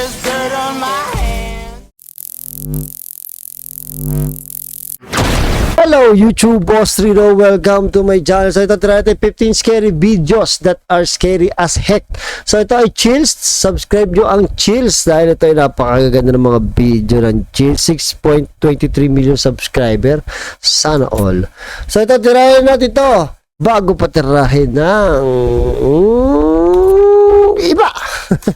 there's dirt on my hands. Hello YouTube Boss Rino, welcome to my channel. So ito natin 15 scary videos that are scary as heck. So ito ay Chills, subscribe nyo ang Chills dahil ito ay napakaganda ng mga video ng Chills. 6.23 million subscriber, sana all. So ito tirahin natin ito bago pa tirahin ng iba.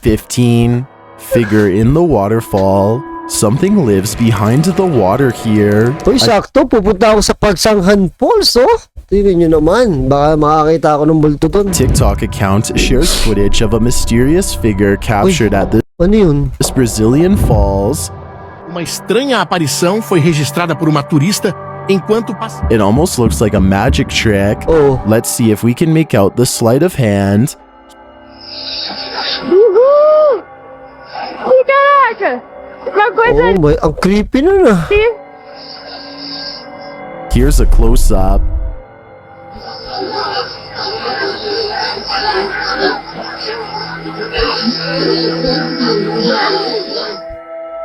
15. Figure in the waterfall. Something lives behind the water here. Uy, sakto, pupunta ako sa Pagsanghan Falls, oh. Tingnan nyo naman, baka makakita ako ng multo doon. TikTok account shares footage of a mysterious figure captured at Ano yun? this Brazilian falls. Uma estranha aparição foi registrada por uma turista enquanto passava. It almost looks like a magic trick. Oh. Let's see if we can make out the sleight of hand. Uhul! Ih, caraca! Uma coisa Oh my, ang creepy nun ah. ali. Here's a close-up.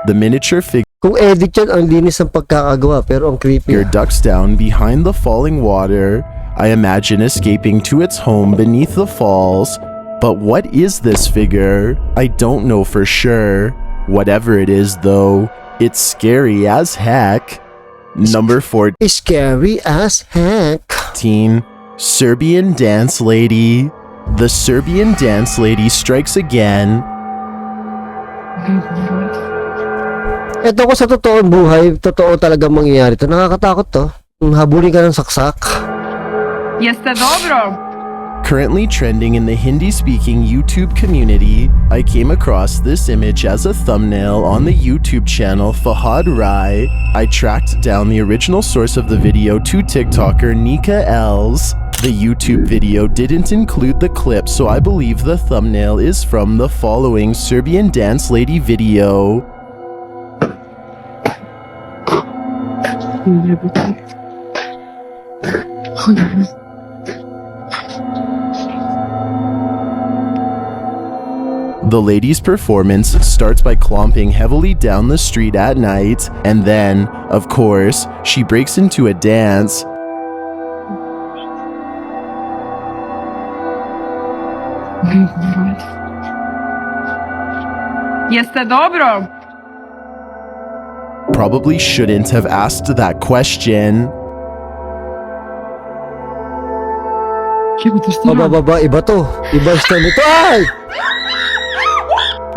The miniature figure Kung edit yan, ang linis ng pagkakagawa, pero ang creepy. ducks down behind the falling water. I imagine escaping to its home beneath the falls. But what is this figure? I don't know for sure. Whatever it is though, it's scary as heck. Number 14. Scary as heck. Serbian dance lady. The Serbian dance lady strikes again. Ito ko sa totoong buhay, totoo talaga mangyayari ito. Nakakatakot to. Habulin ka ng saksak. Jeste dobro? Currently trending in the Hindi-speaking YouTube community, I came across this image as a thumbnail on the YouTube channel Fahad Rai. I tracked down the original source of the video to TikToker Nika Els. The YouTube video didn't include the clip, so I believe the thumbnail is from the following Serbian dance lady video. The lady's performance starts by clomping heavily down the street at night, and then, of course, she breaks into a dance. Jeste dobro? Probably shouldn't have asked that question. Baba, iba to. Iba style ito. Ay!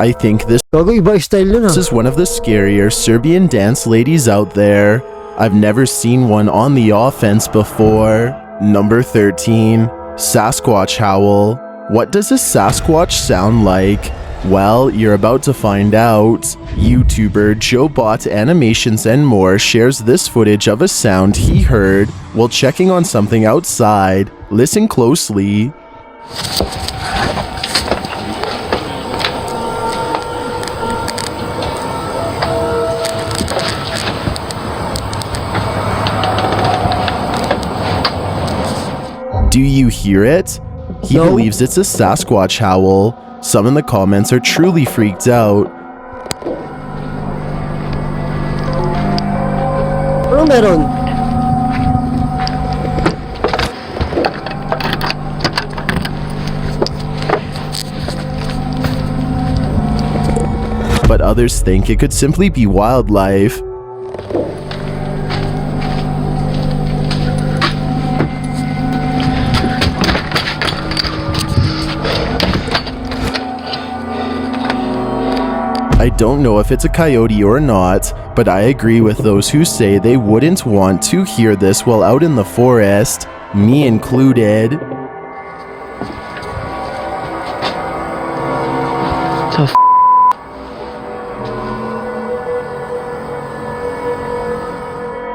I think this Gago, iba style yun ah. is one of the scarier Serbian dance ladies out there. I've never seen one on the offense before. Number 13. Sasquatch howl. What does a Sasquatch sound like? Well, you're about to find out. YouTuber JoeBot Animations and More shares this footage of a sound he heard while checking on something outside. Listen closely. Do you hear it? He No. believes it's a Sasquatch howl. Some in the comments are truly freaked out. Ano meron? But others think it could simply be wildlife. I don't know if it's a coyote or not, but I agree with those who say they wouldn't want to hear this while out in the forest, me included.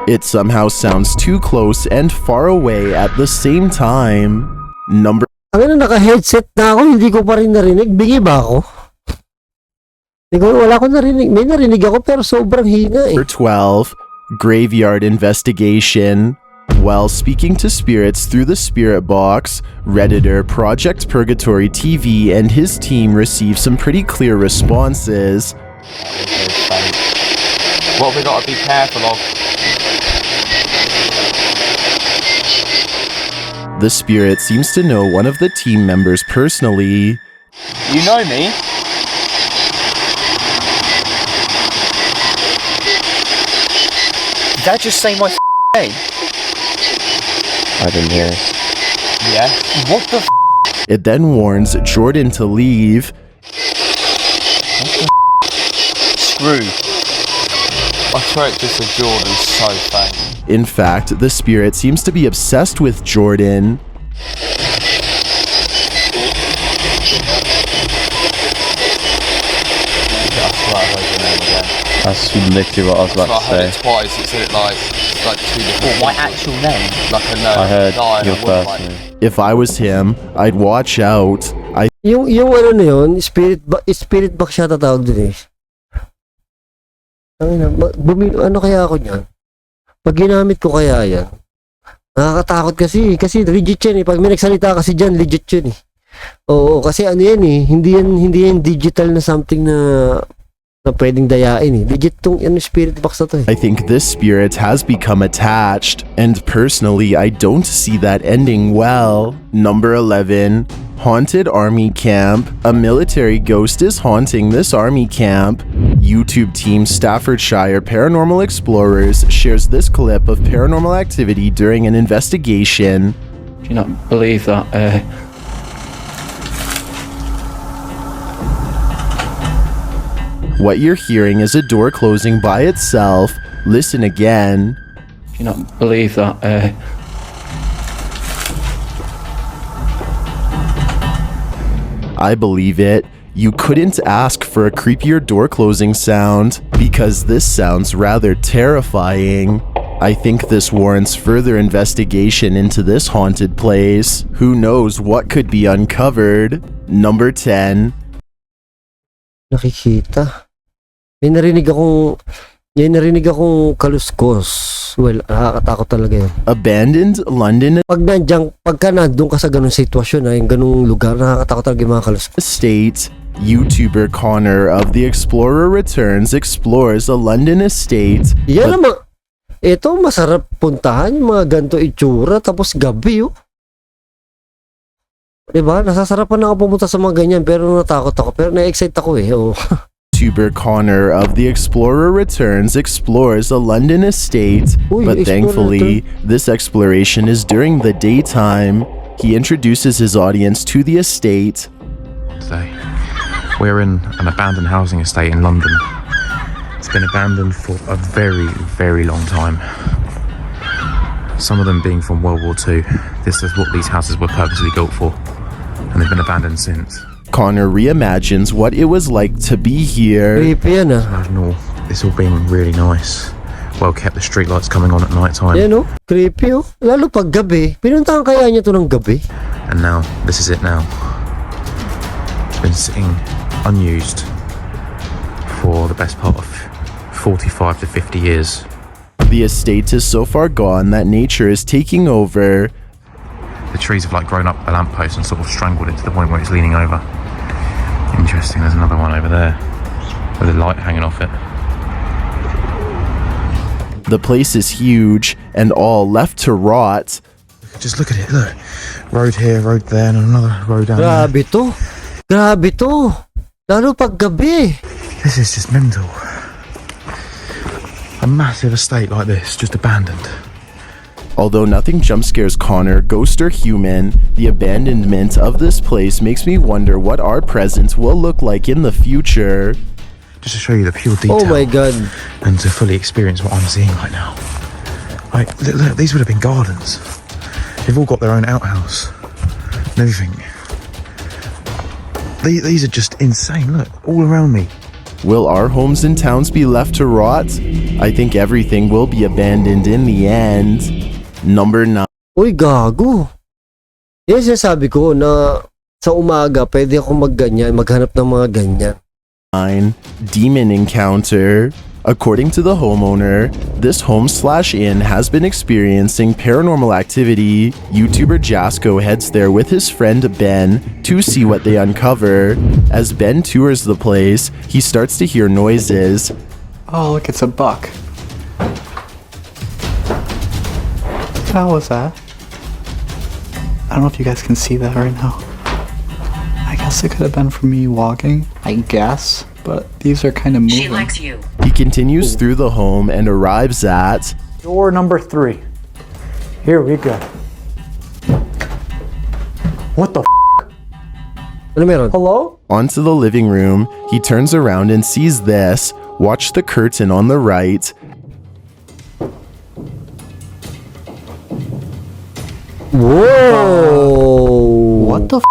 It somehow sounds too close and far away at the same time. Number Ang naka-headset na ako, hindi ko pa rin narinig. Bingi ba ako? Wala ko narinig. May narinig ako pero sobrang hina eh. 12. Graveyard investigation. While speaking to spirits through the spirit box, Redditor Project Purgatory TV and his team received some pretty clear responses. What we got to be careful of. The spirit seems to know one of the team members personally. You know me? Did that just say my name? I didn't hear. Yeah. What the It then warns Jordan to leave. screw? I swear it's just a Jordan so fake. In fact, the spirit seems to be obsessed with Jordan. That's literally what I was about to I heard say. it twice. It said it like two different. My actual name? Like a no. I heard guy and your a woman, first like, name. If I was him, I'd watch out. Yung ano na yun, spirit box siya tatawag dun eh. Ano kaya ako niyan? Pag ginamit ko kaya yan, nakakatakot kasi legit yan eh. Pag may nagsalita kasi dyan, legit yun eh. Oo, kasi ano yan eh, hindi yan digital na something na pwedeng dayain eh. Legit tong spirit box na to eh. I think this spirit has become attached, and personally, I don't see that ending well. Number 11. Haunted Army Camp. A military ghost is haunting this army camp. YouTube team Staffordshire Paranormal Explorers shares this clip of paranormal activity during an investigation. Do you not believe that? What you're hearing is a door closing by itself. Listen again. Do you not believe that? I believe it. You couldn't ask for a creepier door closing sound, because this sounds rather terrifying. I think this warrants further investigation into this haunted place. Who knows what could be uncovered? Number 10. Nakikita. May narinig akong kaluskos. Well, nakakatakot talaga yun. Abandoned London Pagka nandun ka sa ganung sitwasyon na yung ganung lugar, nakakatakot talaga yung mga kaluskos. estate. YouTuber Connor of The Explorer Returns explores a London estate. Yan naman. Ito, masarap puntahan yung mga ganito itsura, tapos gabi oh. Diba? Nasasarapan na ako pumunta sa mga ganyan, pero natakot ako. Pero na-excite ako eh. Oh. YouTuber Connor of The Explorer Returns explores a London estate, Uy, but Explorer thankfully, this exploration is during the daytime. He introduces his audience to the estate. Today, we're in an abandoned housing estate in London. It's been abandoned for a very, very long time. Some of them being from World War II. This is what these houses were purposely built for, and they've been abandoned since. Connor reimagines what it was like to be here. Creepy yan ah. Imagine all this all being really nice. Well kept, the streetlights coming on at night time. Yan oh. Creepy oh. Lalo pag gabi. Pinuntahan kaya niya to ng gabi. And now, this is it now. It's been sitting unused for the best part of 45 to 50 years. The estate is so far gone that nature is taking over. The trees have like grown up the lamppost and sort of strangled it to the point where it's leaning over. Interesting, there's another one over there with a light hanging off it. The place is huge and all left to rot. Just look at it, look. Road here, road there, and another road down there. Grabe to. Grabe to. Lalo pag gabi. This is just mental. A massive estate like this, just abandoned. Although nothing jump scares Connor, ghost or human, the abandonment of this place makes me wonder what our present will look like in the future. Just to show you the pure detail. Oh my god. And to fully experience what I'm seeing right now. Like, look, these would have been gardens. They've all got their own outhouse and everything. These are just insane. Look, all around me. Will our homes and towns be left to rot? I think everything will be abandoned in the end. Number 9. Uy, gago. Yan sinasabi ko na sa umaga pwede ako maghanap ng mga ganyan. Demon encounter. According to the homeowner, this home/inn has been experiencing paranormal activity. YouTuber Jasko heads there with his friend Ben to see what they uncover. As Ben tours the place, he starts to hear noises. Oh, look, it's a buck. What the hell was that? I don't know if you guys can see that right now. I guess it could have been from me walking, I guess, but these are kind of moving. She likes you. He continues through the home and arrives at Door number 3. Here we go. What the f***? Ano meron? Hello? onto the living room. He turns around and sees this. Watch the curtain on the right. Whoa! What the f***?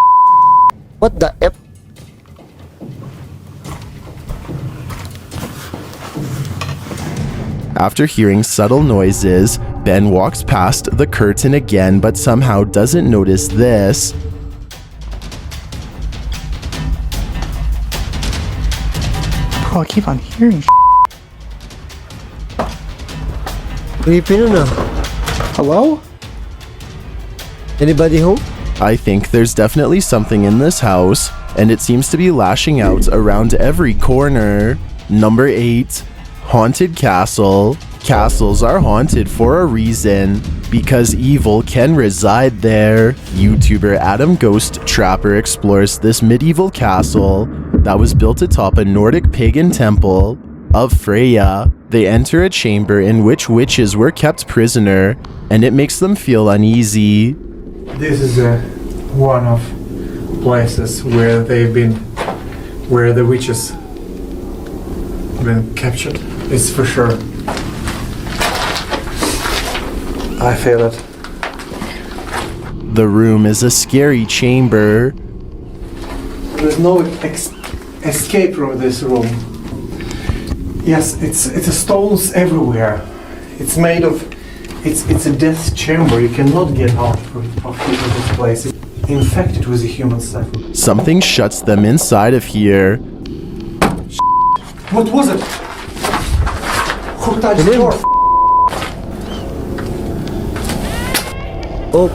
What the F? After hearing subtle noises, Ben walks past the curtain again but somehow doesn't notice this. Bro, I keep on hearing Creepy nun ah. Hello? Anybody home? I think there's definitely something in this house, and it seems to be lashing out around every corner. Number 8. Haunted Castle. Castles are haunted for a reason, because evil can reside there. YouTuber Adam Ghost Trapper explores this medieval castle that was built atop a Nordic pagan temple of Freya. They enter a chamber in which witches were kept prisoner, and it makes them feel uneasy. This is one of places where where the witches been captured. It's for sure. I feel it. The room is a scary chamber. There's no escape from this room. Yes, it's stones everywhere. It's made of. It's a death chamber. You cannot get out of this place. In fact, it was a human suffering. Something shuts them inside of here. What was it? Who touched the door? Oh,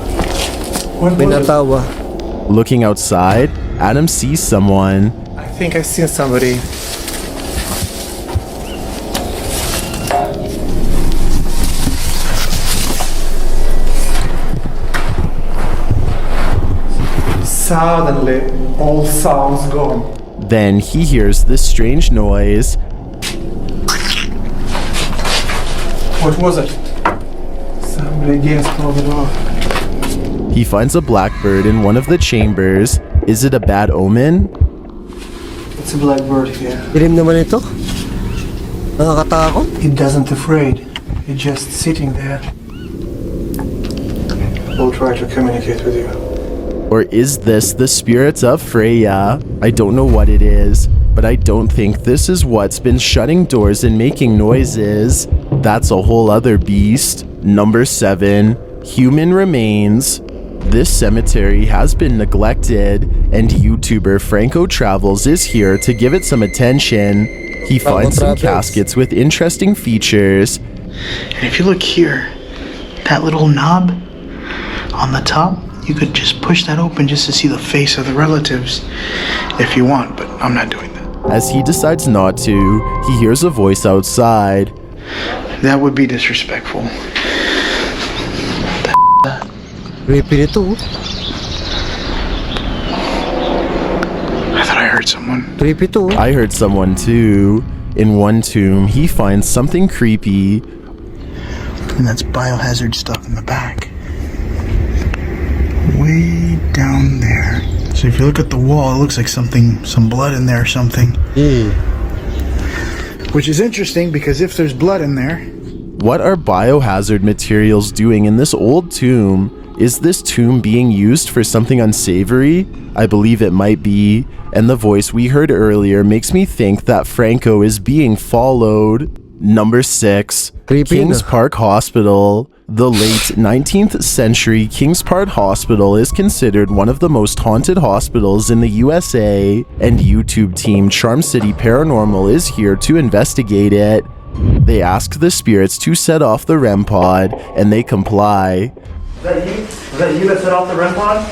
What may was it? natawa. Looking outside, Adam sees someone. I think I've seen somebody. Suddenly, all sounds gone. Then he hears this strange noise. What was it? Somebody again stole the door. He finds a blackbird in one of the chambers. Is it a bad omen? It's a blackbird here. Dilim naman ito. Nakakatakot. It doesn't afraid. It's just sitting there. We'll try to communicate with you. Or is this the spirit of Freya? I don't know what it is, but I don't think this is what's been shutting doors and making noises. That's a whole other beast. Number 7. Human remains. This cemetery has been neglected, and YouTuber Franco Travels is here to give it some attention. He finds some caskets with interesting features. And if you look here, that little knob on the top, you could just push that open just to see the face of the relatives if you want, but I'm not doing that. As he decides not to, he hears a voice outside. That would be disrespectful. Creepy nito. I thought I heard someone. Creepy to. I heard someone too. In one tomb, he finds something creepy. And that's biohazard stuff in the back. Way down there. So if you look at the wall, it looks like some blood in there or something. Which is interesting because if there's blood in there. What are biohazard materials doing in this old tomb? Is this tomb being used for something unsavory? I believe it might be. And the voice we heard earlier makes me think that Franco is being followed. Number 6. Kings Park Hospital. The late 19th century Kings Park Hospital is considered one of the most haunted hospitals in the USA, and YouTube team Charm City Paranormal is here to investigate it. They ask the spirits to set off the REM pod, and they comply. Is that you? Was that you that set off the REM pod?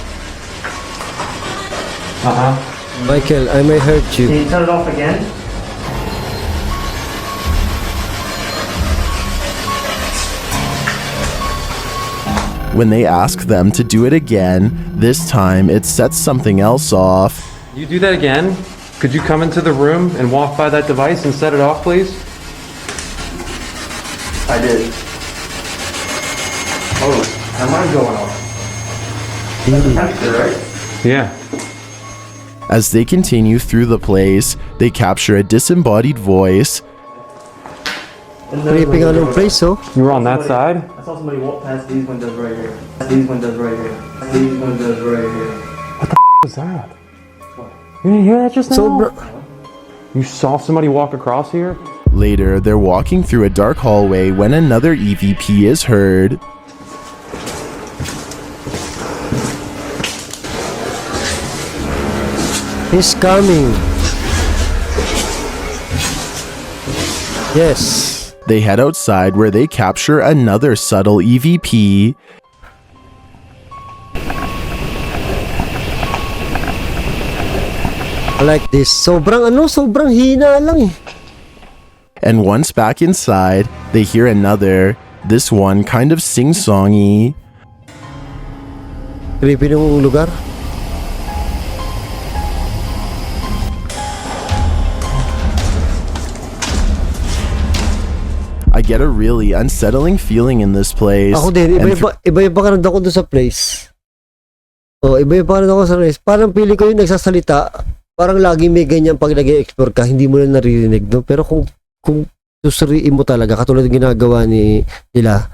Michael, I may hurt Can you. you turn it off again? When they ask them to do it again, this time it sets something else off. You do that again? Could you come into the room and walk by that device and set it off, please? I did. Oh, am I going off? Right? Yeah. As they continue through the place, they capture a disembodied voice. Creeping on in place, oh. You were on that side? I saw somebody walk past these windows right here. These windows right here. These windows right here. What was that? You didn't hear that just now? You saw somebody walk across here? Later, they're walking through a dark hallway when another EVP is heard. He's coming. Yes. They head outside where they capture another subtle EVP. I like this. Sobrang hina lang eh. And once back inside, they hear another, this one kind of sing-songy. Creepy ng lugar. I get a really unsettling feeling in this place. Ako din, iba-iba ka rin ako doon sa place. Oh, iba-iba rin ako sa place. Parang pili ko yung nagsasalita, parang lagi may ganyan pag nag-explore ka, hindi mo na naririnig, no? Pero kung susuriin mo talaga, katulad ng ginagawa nila,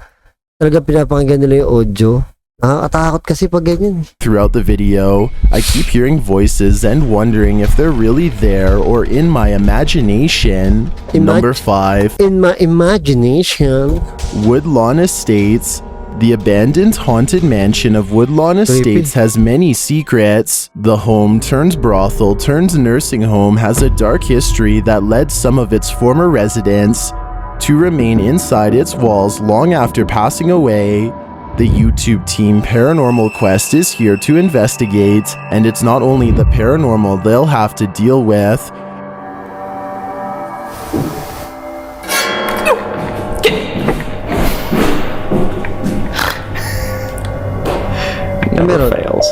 talaga pinapakinggan nila yung audio. Nakakatakot kasi pag ganyan. Throughout the video, I keep hearing voices and wondering if they're really there or in my imagination. Number 5. In my imagination. Woodlawn Estates. The abandoned haunted mansion of Woodlawn Estates has many secrets. The home turns brothel turns nursing home has a dark history that led some of its former residents to remain inside its walls long after passing away. The YouTube team Paranormal Quest is here to investigate, and it's not only the paranormal they'll have to deal with. Never fails.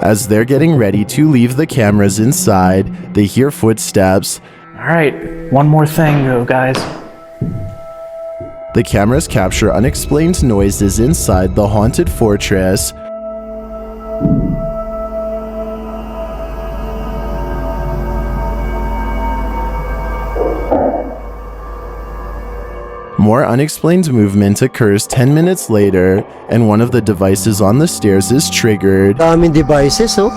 As they're getting ready to leave the cameras inside, they hear footsteps. Alright, one more thing though, guys. The cameras capture unexplained noises inside the haunted fortress. More unexplained movement occurs 10 minutes later, and one of the devices on the stairs is triggered. Daming devices, oh.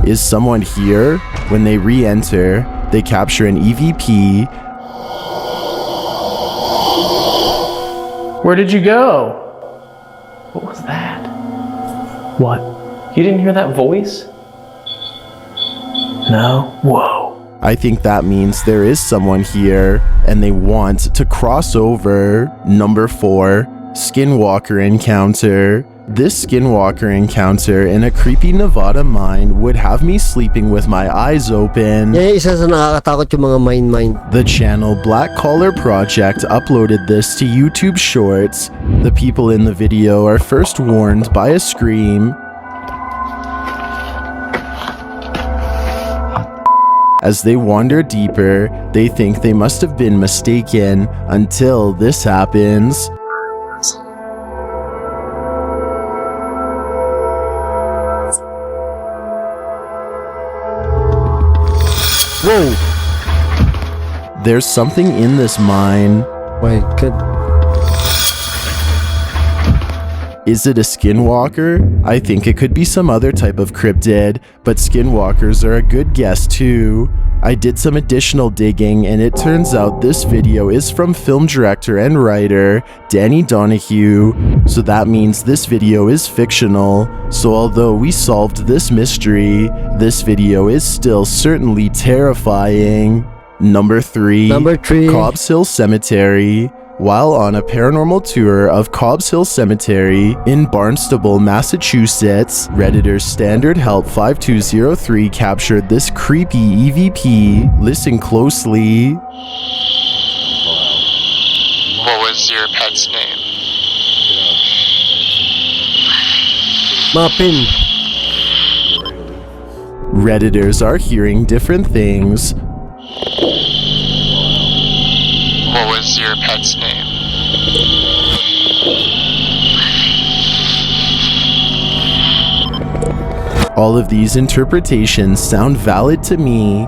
Is someone here? When they re-enter, they capture an EVP. Where did you go? What was that? What? You didn't hear that voice? No? Whoa. I think that means there is someone here, and they want to cross over. Number 4, Skinwalker Encounter. This Skinwalker encounter in a creepy Nevada mine would have me sleeping with my eyes open. Yeah, isa sa nakakatakot yung mga mine. The channel Black Collar Project uploaded this to YouTube Shorts. The people in the video are first warned by a scream. As they wander deeper, they think they must have been mistaken until this happens. Whoa! There's something in this mine. My God. Is it a skinwalker? I think it could be some other type of cryptid, but skinwalkers are a good guess too. I did some additional digging, and it turns out this video is from film director and writer Danny Donahue, so that means this video is fictional. So although we solved this mystery, this video is still certainly terrifying. Number 3. Cobbs Hill Cemetery. While on a paranormal tour of Cobbs Hill Cemetery in Barnstable, Massachusetts, Redditor Standard Help 5203 captured this creepy EVP. Listen closely. What was your pet's name? Mapin. Redditors are hearing different things. What was your pet's name? All of these interpretations sound valid to me.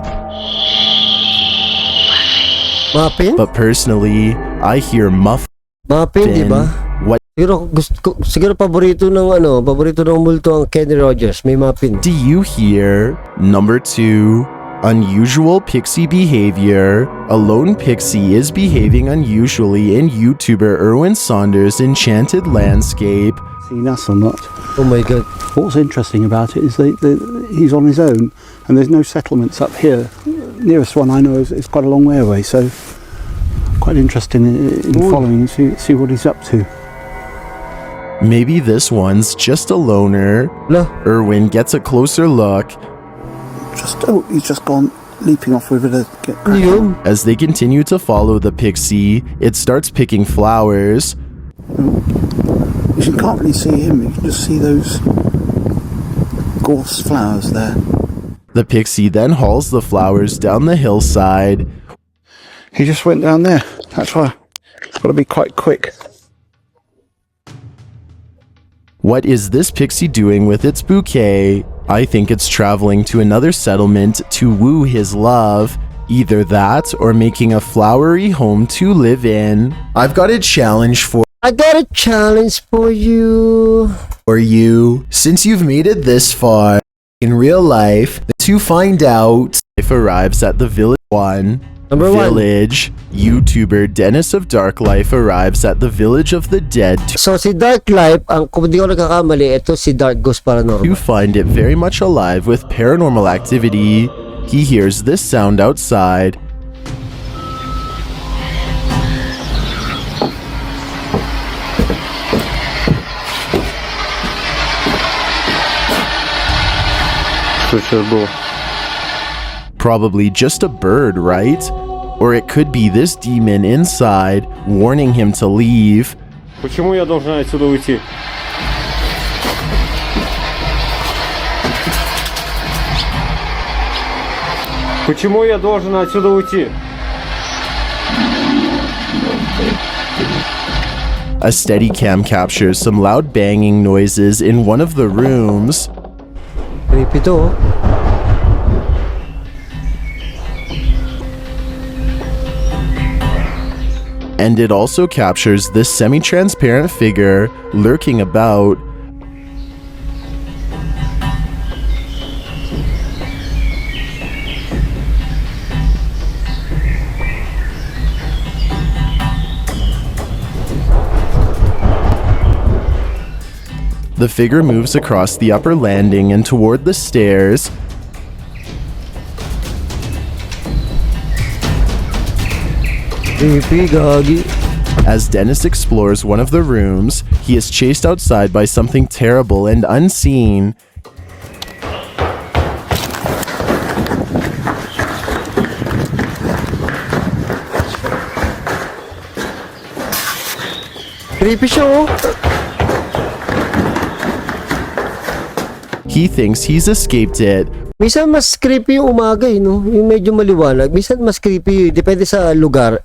Mapin? But personally, I hear muffin. Mapin, di ba? What Siguro paborito ng multo ang Kenny Rogers, may Mapin. do you hear? Number 2. Unusual pixie behavior. A lone pixie is behaving unusually in YouTuber Erwin Saunders' enchanted landscape. Seen us or not? Oh my god. What's interesting about it is he's on his own and there's no settlements up here. Nearest one I know is quite a long way away, so quite interested in following and see what he's up to. Maybe this one's just a loner. No. Erwin gets a closer look. He's just gone leaping off with it to get Yun. As they continue to follow the pixie, it starts picking flowers. You can't really see him, you can just see those gorse flowers there. The pixie then hauls the flowers down the hillside. He just went down there. That's why it's got to be quite quick. What is this pixie doing with its bouquet? I think it's traveling to another settlement to woo his love. Either that or making a flowery home to live in. I got a challenge for you. Since you've made it this far in real life, to find out if arrives at the village 1. Number 1. Village. YouTuber Dennis of Dark Life arrives at the Village of the Dead So si Dark Life, kung di ko nagkakamali, ito si Dark Ghost Paranormal. to find it very much alive with paranormal activity. He hears this sound outside. Probably just a bird, right? Or it could be this demon inside, warning him to leave. Почему я должна отсюда уйти? Почему я должен отсюда уйти? A Steadicam captures some loud banging noises in one of the rooms. Creepy to, oh. And it also captures this semi-transparent figure lurking about. The figure moves across the upper landing and toward the stairs. Creepy, gagi. As Dennis explores one of the rooms, he is chased outside by something terrible and unseen. Creepy siya, oh. He thinks he's escaped it. Minsan mas creepy yung umaga, no? Yung medyo maliwanag. Minsan mas creepy, depende sa lugar.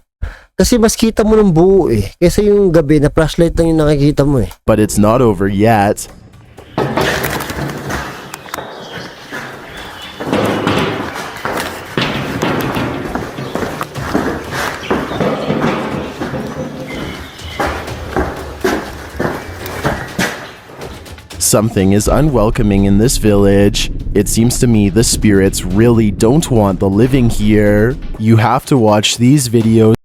Kasi mas kita mo ng buo eh. Kaysa yung gabi na flashlight lang yung nakikita mo eh. But it's not over yet. Something is unwelcoming in this village. It seems to me the spirits really don't want the living here. You have to watch these videos.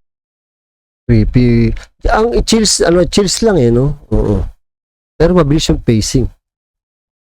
Creepy. Ang chills lang eh, no? Oo. Pero mabilis yung pacing.